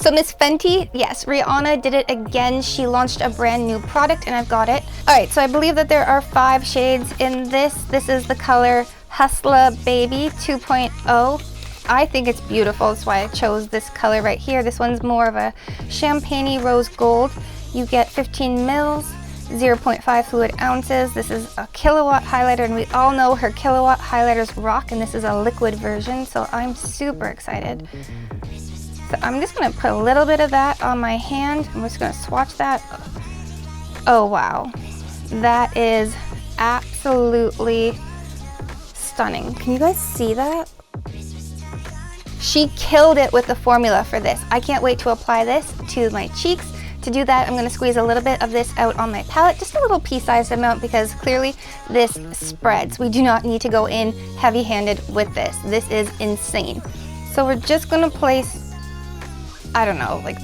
So Miss Fenty, yes, Rihanna did it again. She launched a brand new product and I've got it. All right, so I believe that there are 5 shades in this. This is the color Hustler Baby 2.0. I think it's beautiful. That's why I chose this color right here. This one's more of a champagne-y rose gold. You get 15 mils, 0.5 fluid ounces. This is a Killawatt highlighter, and we all know her Killawatt highlighters rock, and this is a liquid version, so I'm super excited. So I'm just gonna put a little bit of that on my hand. I'm just gonna swatch that. Oh wow, that is absolutely stunning. Can you guys see that? She killed it with the formula for this. I can't wait to apply this to my cheeks. To do that, I'm gonna squeeze a little bit of this out on my palette, just a little pea-sized amount, because clearly this spreads. We do not need to go in heavy-handed with this. This is insane. So we're just gonna place, I don't know, like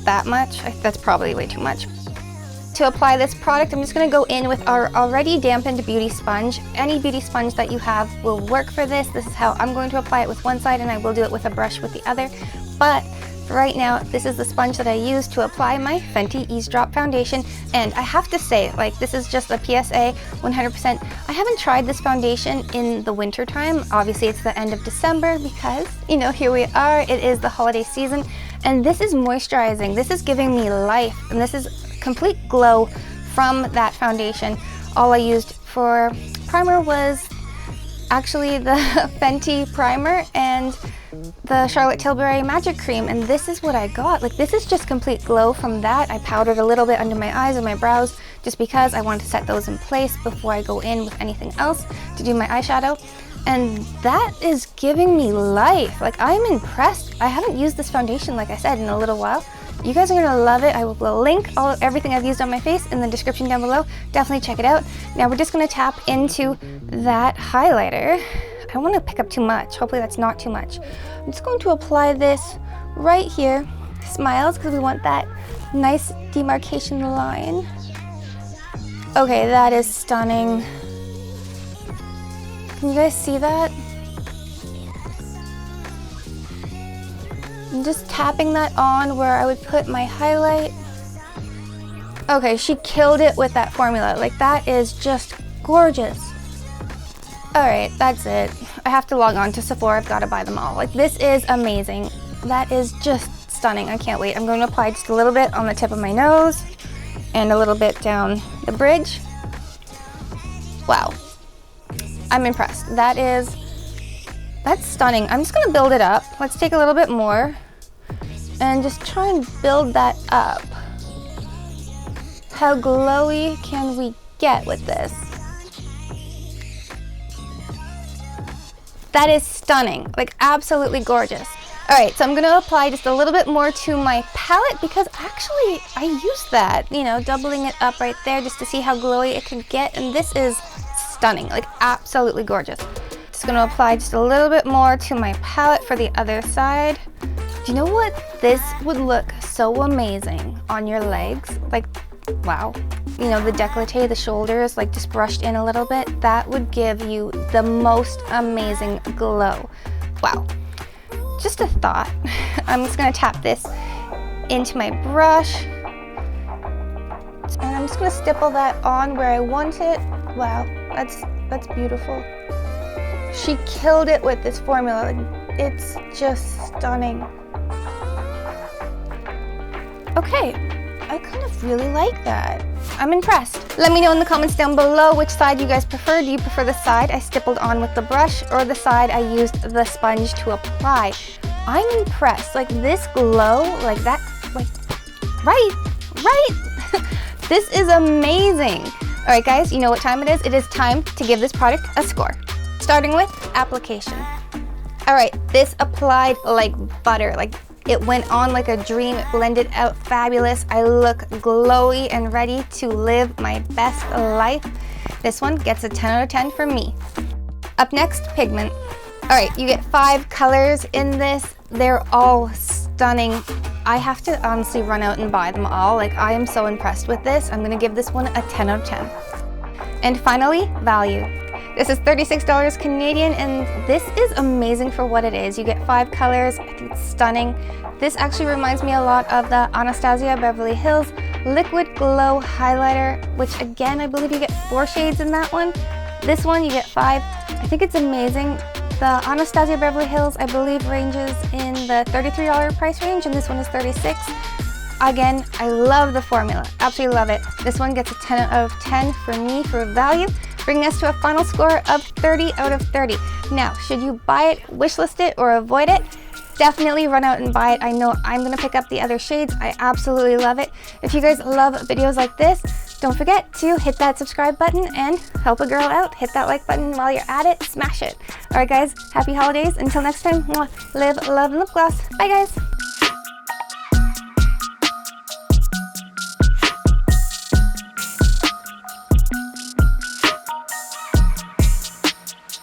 that much. That's probably way too much. To apply this product, I'm just gonna go in with our already dampened beauty sponge. Any beauty sponge that you have will work for this. This is how I'm going to apply it with one side, and I will do it with a brush with the other. But for right now, this is the sponge that I use to apply my Fenty Ease Drop foundation. And I have to say, like, this is just a PSA 100%. I haven't tried this foundation in the winter time. Obviously, it's the end of December because, you know, here we are. It is the holiday season. And this is moisturizing. This is giving me life. And this is complete glow from that foundation. All I used for primer was actually the Fenty primer and the Charlotte Tilbury Magic Cream, and this is what I got. Like, this is just complete glow from that. I powdered a little bit under my eyes and my brows just because I wanted to set those in place before I go in with anything else to do my eyeshadow. And that is giving me life. Like, I'm impressed. I haven't used this foundation, like I said, in a little while. You guys are gonna love it. I will link everything I've used on my face in the description down below. Definitely check it out. Now we're just gonna tap into that highlighter. I don't wanna pick up too much. Hopefully that's not too much. I'm just going to apply this right here. Smiles, because we want that nice demarcation line. Okay, that is stunning. Can you guys see that? I'm just tapping that on where I would put my highlight. Okay, she killed it with that formula. Like, that is just gorgeous. All right, that's it. I have to log on to Sephora. I've got to buy them all. Like, this is amazing. That is just stunning. I can't wait. I'm going to apply just a little bit on the tip of my nose and a little bit down the bridge. Wow. I'm impressed. That's stunning. I'm just gonna build it up. Let's take a little bit more and just try and build that up. How glowy can we get with this? That is stunning, like absolutely gorgeous. All right, so I'm gonna apply just a little bit more to my palette because actually I used that, you know, doubling it up right there just to see how glowy it can get, and this is stunning, like absolutely gorgeous. Just gonna apply just a little bit more to my palette for the other side. Do you know what? This would look so amazing on your legs. Like, wow. You know, the décolleté, the shoulders, like just brushed in a little bit. That would give you the most amazing glow. Wow. Just a thought. I'm just gonna tap this into my brush. And I'm just gonna stipple that on where I want it. Wow, that's beautiful. She killed it with this formula. It's just stunning. Okay, I kind of really like that. I'm impressed. Let me know in the comments down below which side you guys prefer. Do you prefer the side I stippled on with the brush or the side I used the sponge to apply? I'm impressed. Like, this glow, like that, like, right? This is amazing. All right, guys, you know what time it is? It is time to give this product a score. Starting with application. All right, this applied like butter. Like, it went on like a dream. It blended out fabulous. I look glowy and ready to live my best life. This one gets a 10 out of 10 from me. Up next, pigment. All right, you get 5 colors in this. They're all stunning. I have to honestly run out and buy them all. Like, I am so impressed with this. I'm gonna give this one a 10 out of 10. And finally, value. This is $36 Canadian, and this is amazing for what it is. You get 5 colors. I think it's stunning. This actually reminds me a lot of the Anastasia Beverly Hills Liquid Glow Highlighter, which again, I believe you get 4 shades in that one. This one, you get 5. I think it's amazing. The Anastasia Beverly Hills, I believe, ranges in the $33 price range, and this one is $36. Again, I love the formula. Absolutely love it. This one gets a 10 out of 10 for me for value, bringing us to a final score of 30 out of 30. Now, should you buy it, wishlist it, or avoid it? Definitely run out and buy it. I know I'm gonna pick up the other shades. I absolutely love it. If you guys love videos like this, don't forget to hit that subscribe button and help a girl out. Hit that like button while you're at it. Smash it. All right, guys, happy holidays. Until next time, live, love, and lip gloss. Bye, guys.